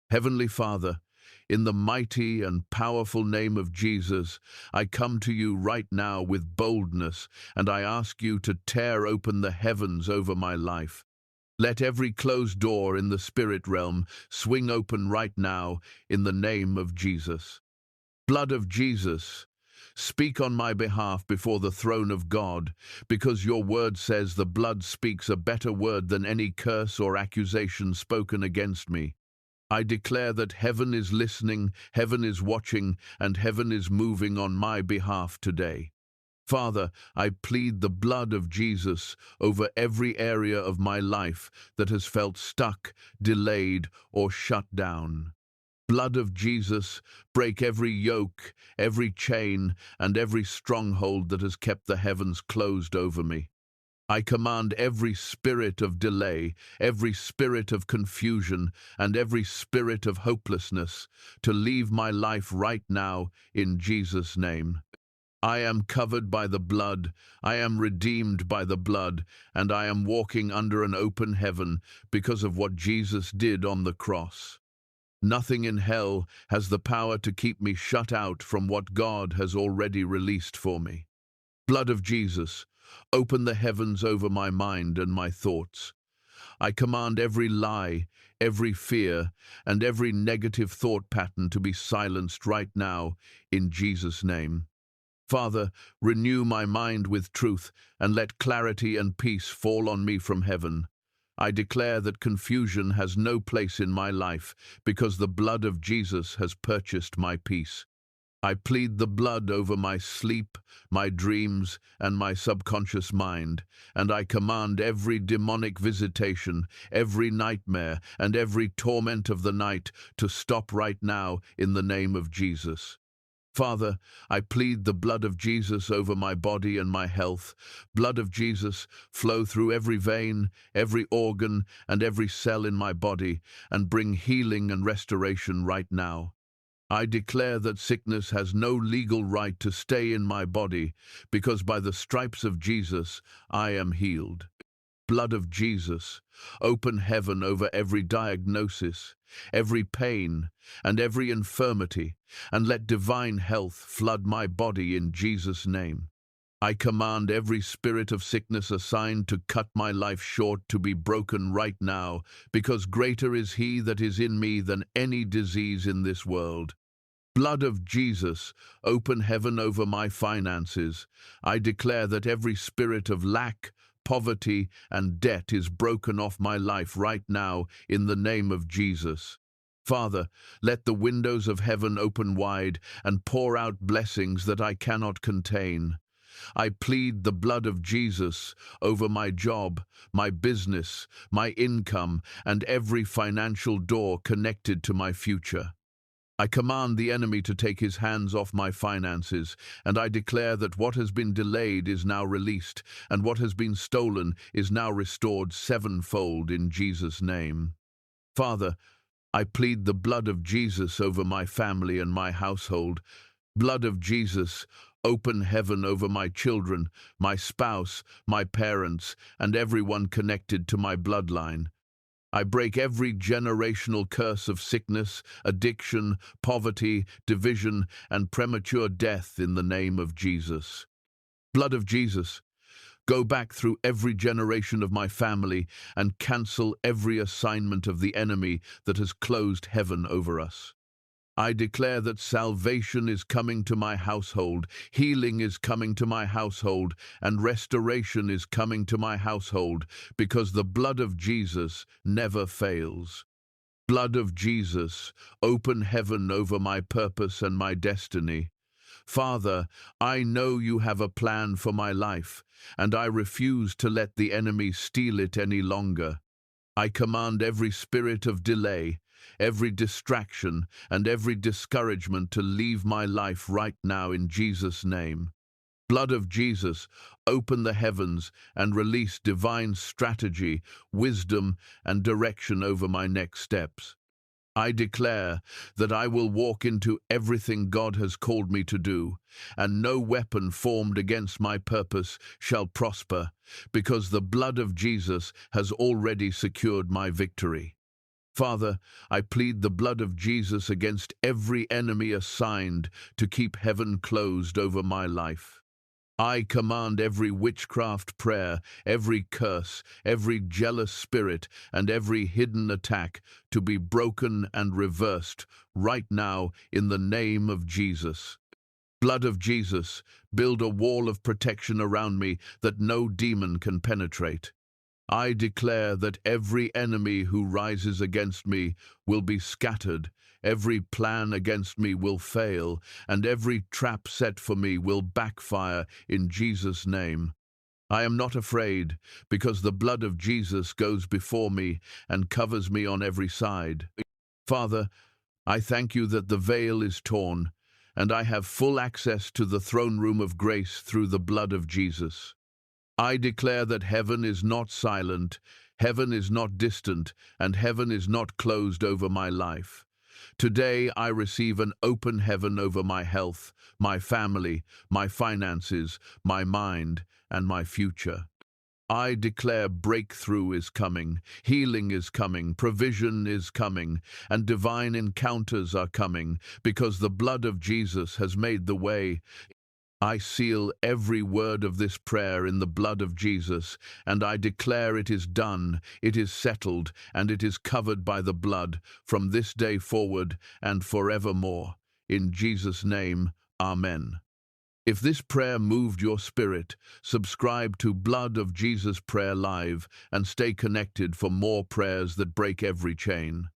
Heavenly Father, in the mighty and powerful name of Jesus, I come to you right now with boldness, and I ask you to tear open the heavens over my life. Let every closed door in the spirit realm swing open right now in the name of Jesus. Blood of Jesus, speak on my behalf before the throne of God, because your word says the blood speaks a better word than any curse or accusation spoken against me. I declare that heaven is listening, heaven is watching, and heaven is moving on my behalf today. Father, I plead the blood of Jesus over every area of my life that has felt stuck, delayed, or shut down. Blood of Jesus, break every yoke, every chain, and every stronghold that has kept the heavens closed over me. I command every spirit of delay, every spirit of confusion, and every spirit of hopelessness to leave my life right now in Jesus' name. I am covered by the blood, I am redeemed by the blood, and I am walking under an open heaven because of what Jesus did on the cross. Nothing in hell has the power to keep me shut out from what God has already released for me. Blood of Jesus, open the heavens over my mind and my thoughts. I command every lie, every fear, and every negative thought pattern to be silenced right now in Jesus' name. Father, renew my mind with truth and let clarity and peace fall on me from heaven. I declare that confusion has no place in my life because the blood of Jesus has purchased my peace. I plead the blood over my sleep, my dreams, and my subconscious mind, and I command every demonic visitation, every nightmare, and every torment of the night to stop right now in the name of Jesus. Father, I plead the blood of Jesus over my body and my health. Blood of Jesus, flow through every vein, every organ, and every cell in my body, and bring healing and restoration right now. I declare that sickness has no legal right to stay in my body, because by the stripes of Jesus, I am healed. Blood of Jesus, open heaven over every diagnosis, every pain, and every infirmity, and let divine health flood my body in Jesus' name. I command every spirit of sickness assigned to cut my life short to be broken right now, because greater is He that is in me than any disease in this world. Blood of Jesus, open heaven over my finances. I declare that every spirit of lack, poverty, and debt is broken off my life right now in the name of Jesus. Father, let the windows of heaven open wide and pour out blessings that I cannot contain. I plead the blood of Jesus over my job, my business, my income, and every financial door connected to my future. I command the enemy to take his hands off my finances, and I declare that what has been delayed is now released, and what has been stolen is now restored sevenfold in Jesus' name. Father, I plead the blood of Jesus over my family and my household. Blood of Jesus, open heaven over my children, my spouse, my parents, and everyone connected to my bloodline. I break every generational curse of sickness, addiction, poverty, division, and premature death in the name of Jesus. Blood of Jesus, go back through every generation of my family and cancel every assignment of the enemy that has closed heaven over us. I declare that salvation is coming to my household, healing is coming to my household, and restoration is coming to my household, because the blood of Jesus never fails. Blood of Jesus, open heaven over my purpose and my destiny. Father, I know you have a plan for my life, and I refuse to let the enemy steal it any longer. I command every spirit of delay, every distraction, and every discouragement to leave my life right now in Jesus' name. Blood of Jesus, open the heavens and release divine strategy, wisdom, and direction over my next steps. I declare that I will walk into everything God has called me to do, and no weapon formed against my purpose shall prosper, because the blood of Jesus has already secured my victory. Father, I plead the blood of Jesus against every enemy assigned to keep heaven closed over my life. I command every witchcraft prayer, every curse, every jealous spirit, and every hidden attack to be broken and reversed right now in the name of Jesus. Blood of Jesus, build a wall of protection around me that no demon can penetrate. I declare that every enemy who rises against me will be scattered, every plan against me will fail, and every trap set for me will backfire in Jesus' name. I am not afraid, because the blood of Jesus goes before me and covers me on every side. Father, I thank you that the veil is torn, and I have full access to the throne room of grace through the blood of Jesus. I declare that heaven is not silent, heaven is not distant, and heaven is not closed over my life. Today I receive an open heaven over my health, my family, my finances, my mind, and my future. I declare breakthrough is coming, healing is coming, provision is coming, and divine encounters are coming, because the blood of Jesus has made the way. I seal every word of this prayer in the blood of Jesus, and I declare it is done, it is settled, and it is covered by the blood, from this day forward and forevermore. In Jesus' name, Amen. If this prayer moved your spirit, subscribe to Blood of Jesus Prayer Live and stay connected for more prayers that break every chain.